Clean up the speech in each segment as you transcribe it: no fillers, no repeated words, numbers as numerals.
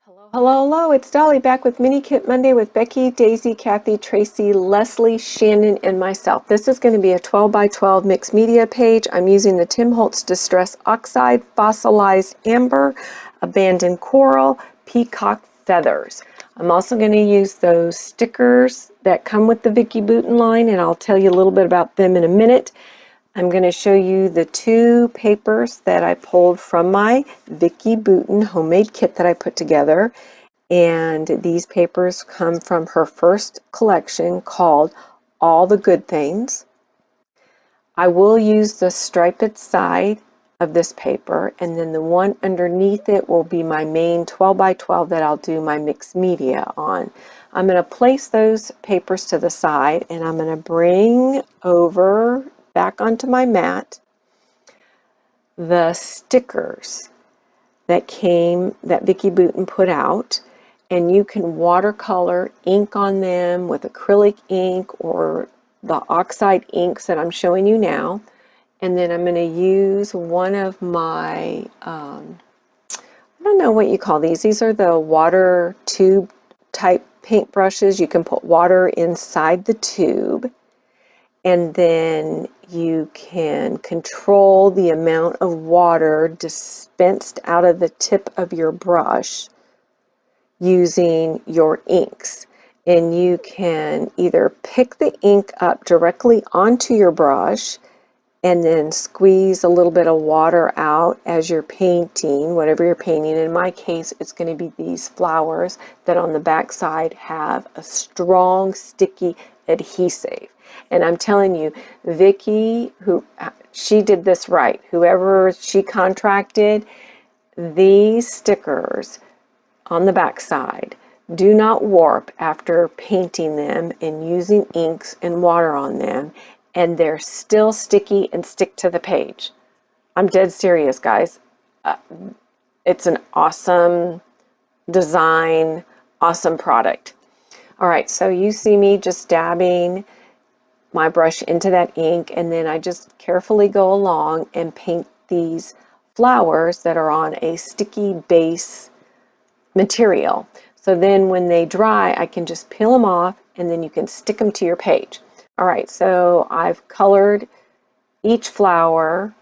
Hello, it's Dolly back with Mini Kit Monday with Becky, Daisy, Kathy, Tracy, Leslie, Shannon, and myself. This is going to be a 12 by 12 mixed media page. I'm using the Tim Holtz Distress Oxide, Fossilized Amber, Abandoned Coral, Peacock Feathers. I'm also going to use those stickers that come with the Vicki Boutin line, and I'll tell you a little bit about them in a minute. I'm going to show you the two papers that I pulled from my Vicki Boutin homemade kit that I put together. And these papers come from her first collection called All the Good Things. I will use the striped side of this paper, and then the one underneath it will be my main 12 by 12 that I'll do my mixed media on. I'm going to place those papers to the side, and I'm going to bring over back onto my mat the stickers that Vicki Boutin put out, and you can watercolor ink on them with acrylic ink or the oxide inks that I'm showing you now. And then I'm going to use one of my I don't know what you call these. These are the water tube type paint brushes. You can put water inside the tube, and then you can control the amount of water dispensed out of the tip of your brush using your inks. And you can either pick the ink up directly onto your brush and then squeeze a little bit of water out as you're painting, whatever you're painting. In my case, it's going to be these flowers that on the back side have a strong, sticky adhesive. And I'm telling you, Vicki, she did this right. Whoever she contracted, these stickers on the back side do not warp after painting them and using inks and water on them, and they're still sticky and stick to the page. I'm dead serious, guys. It's an awesome design, awesome product. All right, so you see me just dabbing my brush into that ink, and then I just carefully go along and paint these flowers that are on a sticky base material. So then when they dry, I can just peel them off, and then you can stick them to your page. All right, so I've colored each flower,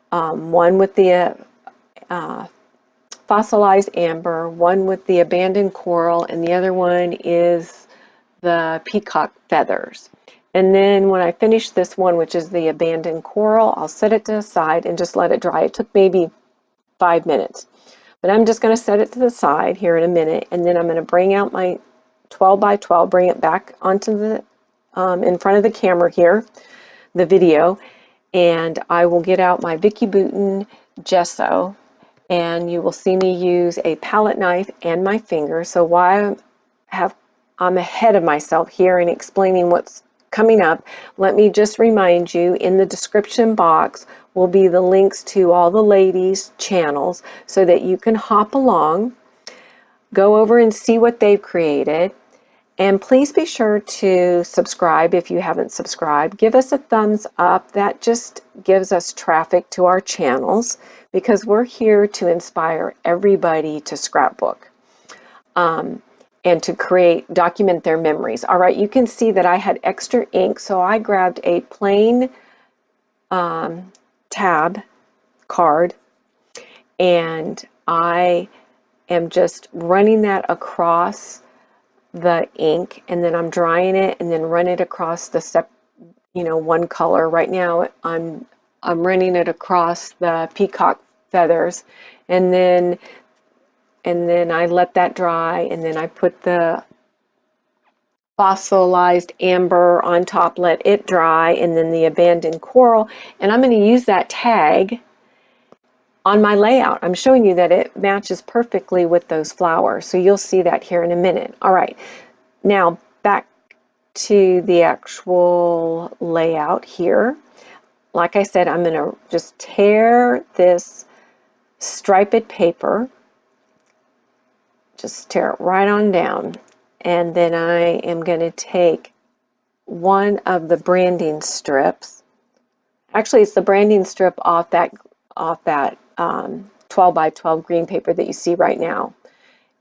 one with the fossilized amber, one with the abandoned coral, and the other one is the peacock feathers. And then when I finish this one, which is the abandoned coral, I'll set it to the side and just let it dry. It took maybe 5 minutes. But I'm just going to set it to the side here in a minute, and then I'm going to bring out my 12 by 12, bring it back onto the in front of the camera here, the video, and I will get out my Vicki Boutin gesso, and you will see me use a palette knife and my finger. So while I'm ahead of myself here in explaining what's coming up, let me just remind you, in the description box will be the links to all the ladies' channels so that you can hop along, go over and see what they've created. And please be sure to subscribe if you haven't subscribed. Give us a thumbs up. That just gives us traffic to our channels, because we're here to inspire everybody to scrapbook and to document their memories. All right, you can see that I had extra ink, so I grabbed a plain tab card, and I am just running that across the ink, and then I'm drying it and then run it across the one color. Right now I'm running it across the peacock feathers, and then I let that dry, and then I put the fossilized amber on top, let it dry, and then the abandoned coral, and I'm going to use that tag on my layout. I'm showing you that it matches perfectly with those flowers, so you'll see that here in a minute. All right, now back to the actual layout here. Like I said, I'm going to just tear this striped paper, just tear it right on down, and then I am going to take one of the branding strips. Actually, it's the branding strip off that 12 12 by 12 green paper that you see right now.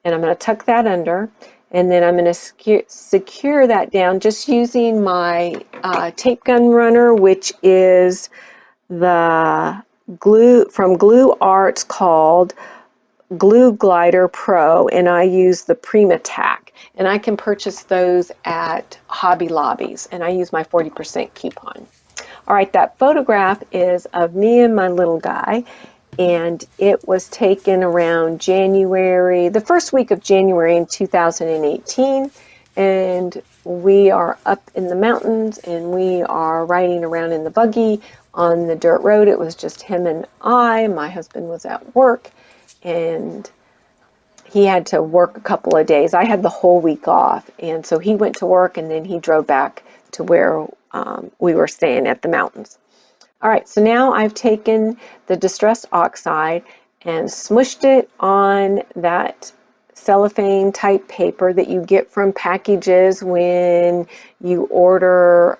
And I'm going to tuck that under, and then I'm going to secure that down just using my tape gun runner, which is the glue from Glue Arts called Glue Glider Pro, and I use the Prima Tack, and I can purchase those at Hobby Lobbies, and I use my 40% coupon. All right, that photograph is of me and my little guy, and it was taken around January, the first week of January in 2018, and we are up in the mountains, and we are riding around in the buggy on the dirt road. It was just him and I. My husband was at work, and he had to work a couple of days. I had the whole week off, and so he went to work, and then he drove back to where we were staying at the mountains. All right, so now I've taken the distressed oxide and smushed it on that cellophane type paper that you get from packages when you order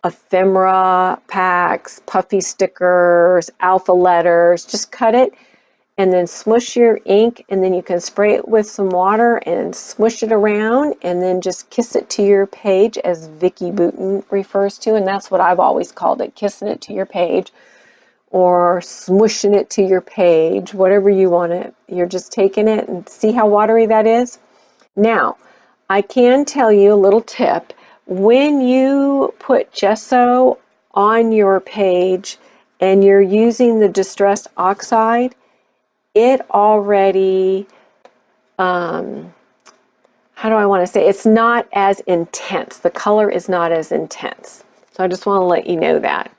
ephemera packs, puffy stickers, alpha letters. Just cut it and then smush your ink, and then you can spray it with some water and smush it around, and then just kiss it to your page, as Vicki Boutin refers to, and that's what I've always called it, kissing it to your page or smushing it to your page, whatever you want it. You're just taking it, and see how watery that is? Now, I can tell you a little tip. When you put gesso on your page and you're using the distressed oxide, it already, how do I want to say, it's not as intense. The color is not as intense. So I just want to let you know that.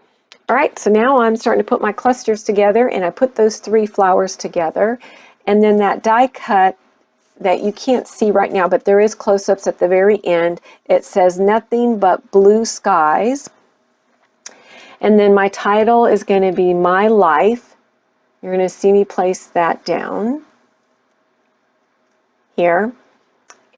All right, so now I'm starting to put my clusters together, and I put those 3 flowers together, and then that die cut that you can't see right now, but there is close-ups at the very end. It says nothing but blue skies. And then my title is going to be My Life. You're going to see me place that down here.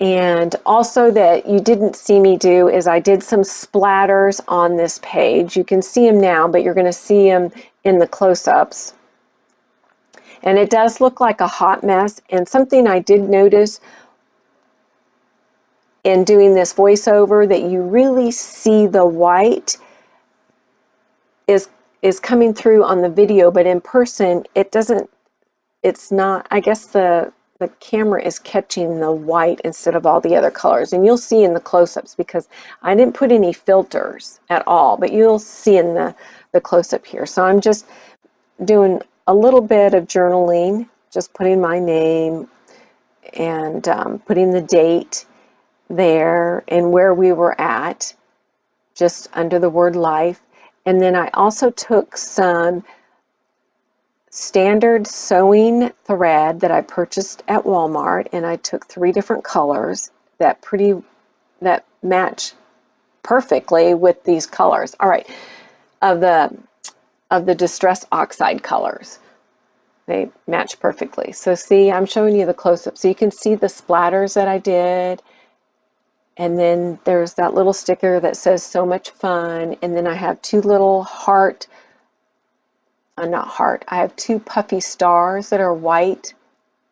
And also that you didn't see me do is I did some splatters on this page. You can see them now, but you're going to see them in the close-ups. And it does look like a hot mess. And something I did notice in doing this voiceover, that you really see the white is coming through on the video, but in person it doesn't, it's not, I guess the camera is catching the white instead of all the other colors. And you'll see in the close-ups, because I didn't put any filters at all, but you'll see in the close-up here. So I'm just doing a little bit of journaling, just putting my name and putting the date there and where we were at, just under the word life. And then I also took some standard sewing thread that I purchased at Walmart, and I took 3 different colors that match perfectly with these colors. All right, of the distress oxide colors. They match perfectly. So see, I'm showing you the close-up so you can see the splatters that I did. And then there's that little sticker that says so much fun. And then I have 2 little heart, not heart, I have 2 puffy stars that are white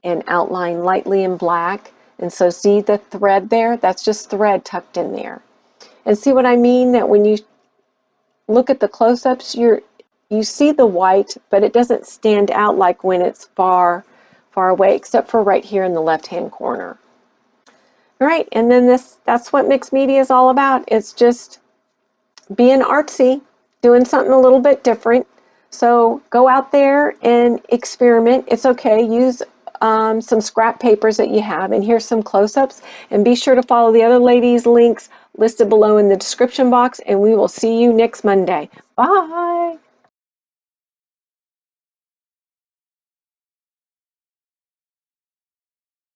and outlined lightly in black. And so see the thread there? That's just thread tucked in there. And see what I mean? That when you look at the close-ups, you see the white, but it doesn't stand out like when it's far away, except for right here in the left-hand corner. All right, and then that's what mixed media is all about. It's just being artsy, doing something a little bit different. So go out there and experiment. It's okay. Use some scrap papers that you have, and here's some close-ups. And be sure to follow the other ladies' links listed below in the description box, and we will see you next Monday. Bye.